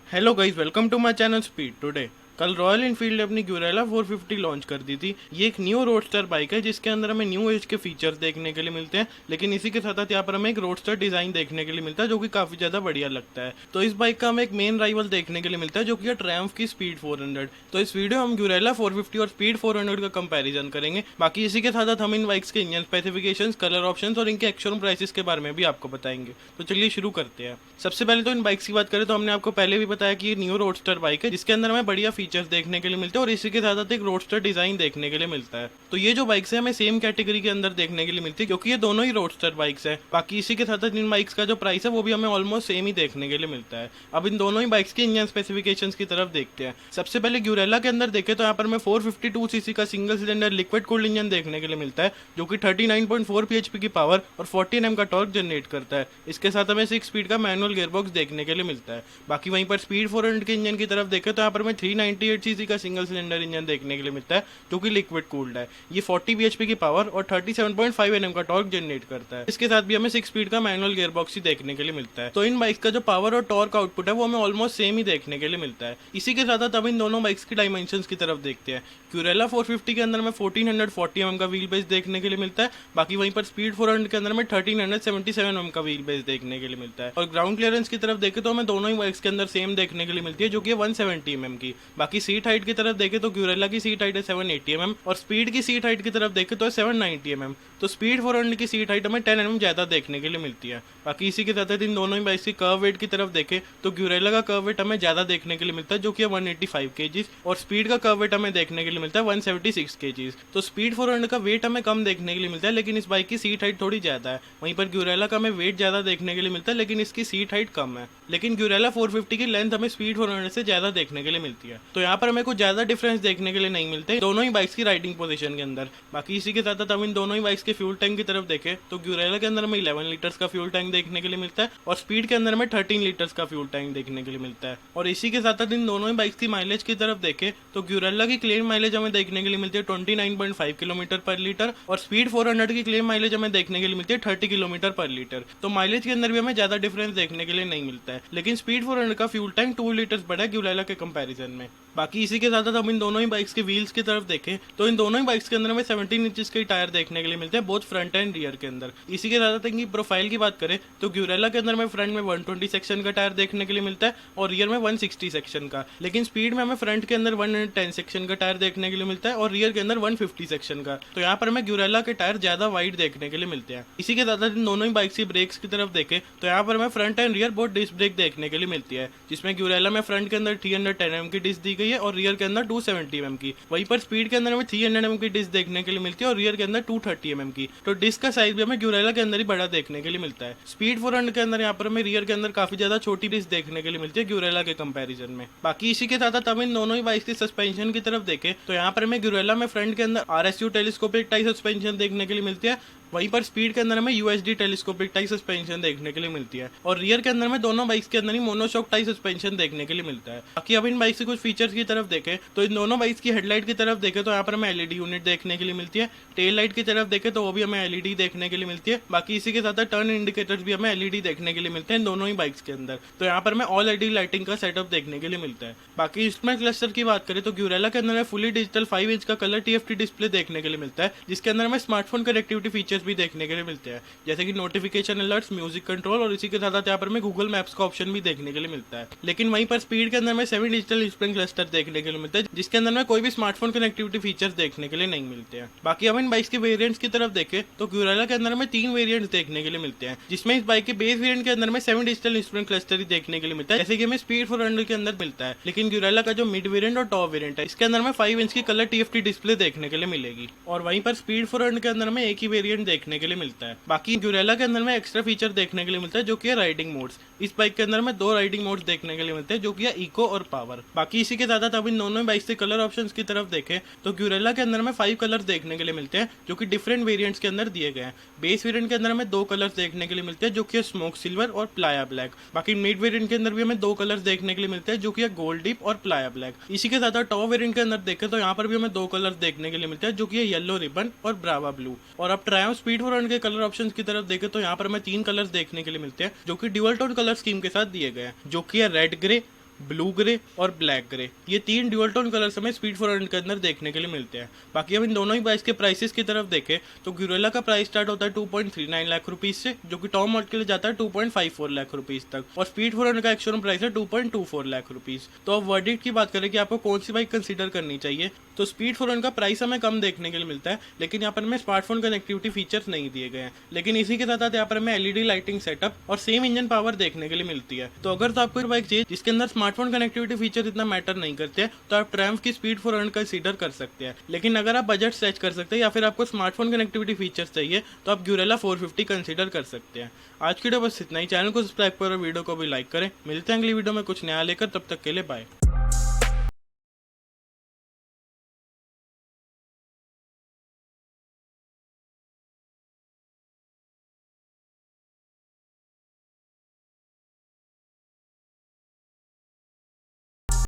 Hello guys, welcome to my channel speed today. कल Royal Enfield ने अपनी ग्यूरेला 450 launch कर दी थी। ये एक न्यू रोडस्टर बाइक है जिसके अंदर हमें न्यू एज के फीचर्स देखने के लिए मिलते हैं, लेकिन इसी के साथ साथ यहाँ पर हमें एक रोडस्टर डिजाइन देखने के लिए मिलता है जो कि काफी ज्यादा बढ़िया लगता है। तो इस बाइक का हमें एक मेन राइवल देखने के लिए मिलता है जो कि है ट्रायम्फ की स्पीड 400। तो इस वीडियो हम ग्यूरेला 450 और स्पीड 400 का कंपेरिजन करेंगे। बाकी इसी के साथ साथ हम इन बाइक्स के इंजन स्पेसिफिकेशंस, कलर ऑप्शंस और इनके एक्चुअल प्राइसेस के बारे में भी आपको बताएंगे। तो चलिए शुरू करते हैं। सबसे पहले तो इन बाइक्स की बात करें तो हमने आपको पहले भी बताया कि ये न्यू रोडस्टर बाइक है जिसके अंदर हमें बढ़िया फीचर्स देखने के लिए मिलते हैं और इसी के साथ साथ एक रोडस्टर डिजाइन देखने के लिए मिलता है। तो ये जो बाइक्स है हमें सेम कैटेगरी के अंदर देखने के लिए मिलती है क्योंकि ये दोनों ही रोडस्टर बाइक्स है। बाकी इसी के साथ साथ इन बाइक्स का जो प्राइस है वो भी हमें ऑलमोस्ट सेम ही देखने के लिए मिलता है। अब इन दोनों ही बाइक्स के इंजन स्पेसिफिकेशंस की तरफ देखते हैं। सबसे पहले ग्यूरेला के अंदर देखें तो यहाँ पर हमें 452 सीसी का single cylinder liquid cooled engine देखने के लिए मिलता है जो कि 39.4 php की पावर और 14 Nm का टॉर्क जनरेट करता है। इसके साथ हमें 6 स्पीड का मैनुअल गियरबॉक्स देखने के लिए मिलता है। बाकी वहीं पर स्पीड 400 के इंजन की तरफ देखें तो यहाँ पर हमें 398 सीसी का सिंगल सिलेंडर इंजन देखने के लिए मिलता है जो कि लिक्विड कूल्ड है। ये 40 bhp की पावर और 37.5 Nm का टॉर्क जनरेट करता है। इसके साथ भी हमें 6 स्पीड का मैनुअल गियरबॉक्स ही देखने के लिए मिलता है। तो इन बाइक्स का जो पावर और टॉर्क आउटपुट है वो हमें ऑलमोस्ट सेम ही देखने के लिए मिलता है। इसी के साथ साथ अब इन दोनों बाइक्स की डायमेंशंस की तरफ देखते हैं। क्यूरेला 450 के अंदर में 1440 mm का व्हील बेस देखने के लिए मिलता है। बाकी वहीं पर स्पीड 400 के अंदर में 1377 mm का व्हील बेस देखने के लिए मिलता है। और ग्राउंड क्लियरेंस की तरफ देखें तो हमें दोनों ही बाइक्स के अंदर सेम देखने के लिए मिलती है जो कि 170 mm की। बाकी सीट हाइट की तरफ देखें तो ग्यूरेला की सीट हाइट है 780 mm और स्पीड की सीट हाइट की तरफ देखें तो 790 mm। तो स्पीड 400 की सीट हाइट हमें 10 mm ज्यादा देखने के लिए मिलती है। बाकी इसी के साथ इन दोनों ही बाइक्स की कर्व वेट की तरफ देखें तो ग्यूरेला का कर्व वेट हमें ज्यादा देखने के लिए मिलता है जो कि 185 kg और स्पीड का कर्व वेट हमें देखने के लिए मिलता है 176 kg। तो स्पीड 400 का वेट हमें कम देखने के लिए मिलता है लेकिन इस बाइक की सीट हाइट थोड़ी ज्यादा है। वहीं पर ग्यूरेला का हमें वेट ज्यादा देखने के लिए मिलता है लेकिन इसकी सीट हाइट कम है। लेकिन ग्यूरेला 450 की लेंथ हमें स्पीड 400 से ज्यादा देखने के लिए मिलती है। तो यहाँ पर हमें कुछ ज्यादा डिफरेंस देखने के लिए नहीं मिलते दोनों ही बाइक्स की राइडिंग पोजीशन के अंदर। बाकी इसी के साथ हम इन दोनों ही बाइक्स के फ्यूल टैंक की तरफ देखें तो ग्यूरेला के अंदर हमें 11 लीटर्स का फ्यूल टैंक देखने के लिए मिलता है और स्पीड के अंदर हमें 13 लीटर्स का फ्यूल टैंक देखने के लिए मिलता है। और इसी के साथ इन दोनों ही बाइक्स की माइलेज की तरफ देखें तो ग्यूरेला की क्लेम माइलेज हमें देखने के लिए मिलती है 29.5 किलोमीटर पर लीटर और स्पीड 400 की क्लेम माइलेज हमें देखने के लिए मिलती है 30 किलोमीटर पर लीटर। तो माइलेज के अंदर भी हमें ज्यादा डिफरेंस देखने के लिए नहीं मिलता है लेकिन स्पीड 400 का फ्यूल टैंक 2 लीटर्स बड़ा है ग्यूरेला के कंपैरिजन में। बाकी इसी के साथ हम इन दोनों ही बाइक्स के व्हील्स की तरफ देखें तो इन दोनों ही बाइक्स के अंदर हमें 17 इंचेस के टायर देखने के लिए मिलते हैं बोथ फ्रंट एंड रियर के अंदर। इसी के साथ इनकी प्रोफाइल की बात करें तो ग्यूरेला के अंदर में फ्रंट में 120 सेक्शन का टायर देखने के लिए मिलता है और रियर में 160 सेक्शन का। लेकिन स्पीड में हमें फ्रंट के अंदर 110 सेक्शन का टायर देखने के लिए मिलता है और रियर के अंदर 150 सेक्शन का। तो यहाँ पर हमें ग्यूरेला के टायर ज्यादा वाइड देखने के लिए मिलते हैं। इसी के साथ इन दोनों ही बाइक्स की ब्रेक्स की तरफ देखें तो यहाँ पर हमें front and rear both disc brake देखने के लिए मिलती है जिसमें ग्यूरेला में फ्रंट के अंदर 310 mm की डिस्क दी गई है और रियर के अंदर 270 mm की। वहीं पर स्पीड के अंदर हमें 300 mm की डिस्क देखने के लिए मिलती है और रियर के अंदर 230 mm की। तो डिस्क का साइज भी हमें ग्यूरेला के अंदर ही बड़ा देखने के लिए मिलता है। स्पीड 400 के अंदर यहाँ पर हमें रियर के अंदर काफी ज्यादा छोटी डिस्क देखने के लिए मिलती है ग्यूरेला के कंपैरिजन में। बाकी इसी के साथ हम इन दोनों ही बाइक्स की सस्पेंशन की तरफ देखें तो यहाँ पर हमें ग्यूरेला में फ्रंट के अंदर RSU टेलीस्कोपिक टाई सस्पेंशन देखने के लिए मिलती है। वहीं पर स्पीड के अंदर हमें USD टेलीस्कोपिक टाई सस्पेंशन देखने के लिए मिलती है और रियर के अंदर में दोनों बाइक्स के अंदर ही मोनोशॉक टाई सस्पेंशन देखने के लिए मिलता है। बाकी अब इन बाइक्स के कुछ फीचर्स की तरफ देखें तो इन दोनों बाइक्स की हेडलाइट की तरफ देखें तो यहाँ पर हमें LED यूनिट देखने के लिए मिलती है। टेल लाइट की तरफ देखें तो वो भी हमें LED देखने के लिए मिलती है। बाकी इसी के साथ टर्न इंडिकेटर्स भी हमें LED देखने के लिए मिलते हैं दोनों ही बाइक्स के अंदर। तो यहाँ पर हमें ऑल LED लाइटिंग का सेटअप देखने के लिए मिलता है। बाकी इंस्ट्रूमेंट क्लस्टर की बात करें तो ग्यूरेला के अंदर में फुली डिजिटल 5 इंच का कलर TFT डिस्प्ले देखने के लिए मिलता है जिसके अंदर हमें स्मार्टफोन कनेक्टिविटी फीचर्स भी देखने के लिए मिलते हैं जैसे कि नोटिफिकेशन अलर्ट्स, म्यूजिक कंट्रोल और इसी के साथ यहाँ पर हमें गूगल मैप्स का ऑप्शन भी देखने के लिए मिलता है। लेकिन वहीं पर स्पीड के अंदर में 7 डिजिटल इंस्ट्रूमेंट क्लस्टर देखने के लिए मिलता है जिसके अंदर में कोई भी स्मार्टफोन कनेक्टिविटी फीचर्स देखने के लिए नहीं मिलते हैं। बाकी हम इन बाइक्स के वेरिएंट्स की तरफ देखें तो ग्यूरेला के अंदर में 3 वेरिएंट्स देखने के लिए मिलते हैं जिसमें इस बाइक के बेस वेरिएंट के अंदर में 7 डिजिटल इंस्ट्रूमेंट क्लस्टर ही देखने के लिए मिलता है जैसे कि हमें स्पीड 400 के अंदर मिलता है। लेकिन ग्यूरेला का जो मिड वेरिएंट और टॉप वेरिएंट है इसके अंदर में 5 इंच की कलर TFT डिस्प्ले देखने के लिए मिलेगी और वहीं पर स्पीड 400 के अंदर में एक ही वेरिएंट देखने के लिए मिलता है। बाकी ग्यूरेला के अंदर में एक्स्ट्रा फीचर देखने के लिए मिलता है जो कि है राइडिंग मोड्स। इस बाइक के अंदर में 2 राइडिंग मोड्स देखने के लिए मिलते हैं जो कि है इको और पावर। बाकी इसी के साथ अब इन दोनों बाइक्स के कलर ऑप्शंस की तरफ देखें तो ग्यूरेला के अंदर में 5 कलर्स देखने के लिए मिलते हैं जो कि डिफरेंट वेरिएंट्स के अंदर दिए गए हैं। बेस वेरिएंट के अंदर हमें 2 कलर्स देखने के लिए मिलते हैं जो कि है स्मोक सिल्वर और प्लाया ब्लैक। बाकी मिड वेरिएंट के अंदर भी हमें 2 कलर्स देखने के लिए मिलते हैं जो कि है गोल्ड डिप और प्लाया ब्लैक। इसी के साथ टॉप वेरिएंट के अंदर देखें तो यहाँ पर भी हमें 2 कलर्स देखने के लिए मिलते हैं जो कि है येलो रिबन और ब्रावा ब्लू। और अब ट्रायम्फ स्पीड 400 के कलर ऑप्शंस की तरफ देखें तो यहाँ पर हमें 3 कलर्स देखने के लिए मिलते हैं जो कि ड्यूअल टोन कलर स्कीम के साथ दिए गए हैं जो कि है रेड ग्रे, ब्लू ग्रे और ब्लैक ग्रे। ये 3 ड्यूअल टोन कलर्स हमें स्पीड 400 के अंदर देखने के लिए मिलते हैं। बाकी हम इन दोनों ही बाइक्स के प्राइसेस की तरफ देखें तो ग्यूरेला का प्राइस स्टार्ट होता है 2.39 लाख रुपीज से, जो कि टॉप मॉडल के लिए जाता है 2.54 लाख रुपीज तक, और स्पीड 400 का एक्स-शोरूम प्राइस है 2.24 लाख रुपीज। तो अब वर्डिक्ट की बात करें कि आपको कौन सी बाइक कंसीडर करनी चाहिए, तो स्पीड 400 का प्राइस हमें कम देखने के लिए मिलता है, लेकिन यहाँ पर हमें स्मार्टफोन कनेक्टिविटी फीचर्स नहीं दिए गए हैं। लेकिन इसी के साथ यहाँ पर हमें एलईडी लाइटिंग सेटअप और सेम इंजन पावर देखने के लिए मिलती है। तो अगर तो आपको बाइक चाहिए जिसके अंदर स्मार्टफोन कनेक्टिविटी फीचर इतना मैटर नहीं करते हैं, तो आप ट्रायम्फ की स्पीड 400 कंसीडर कर सकते हैं। लेकिन अगर आप बजट सेट कर सकते हैं या फिर आपको स्मार्टफोन कनेक्टिविटी फीचर्स चाहिए, तो आप ग्यूरेला 450 कंसीडर कर सकते हैं। आज की वीडियो बस इतना ही। चैनल को सब्सक्राइब करो और वीडियो को भी लाइक करें। मिलते हैं अगली वीडियो में कुछ नया लेकर, तब तक के लिए बाय।